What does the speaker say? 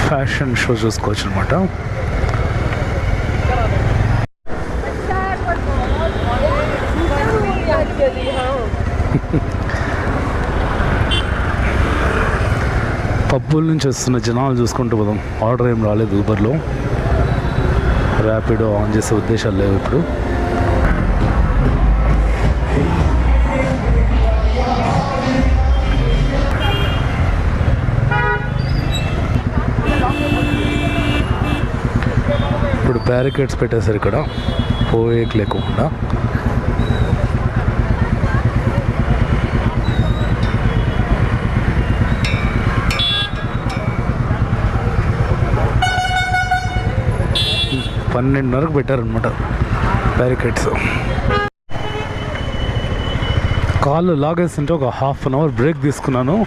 Fashion show చూసుకోవచ్చు అనమాట. పబ్బుల నుంచి వస్తున్న జనాలు చూసుకుంటూ పోదాం. ఆర్డర్ ఏం రాలేదు ఊబర్లో. ర్యాపిడో ఆన్ చేసే ఉద్దేశాలు లేవు ఇప్పుడు. ఇప్పుడు బ్యారికేడ్స్ పెట్టేశారు ఇక్కడ పోయేకి లేకుండా. పన్నెండున్నరకు పెట్టారనమాట బ్యారికేడ్స్. కాళ్ళు లాగేస్తుంటే ఒక హాఫ్ అన్ అవర్ బ్రేక్ తీసుకున్నాను.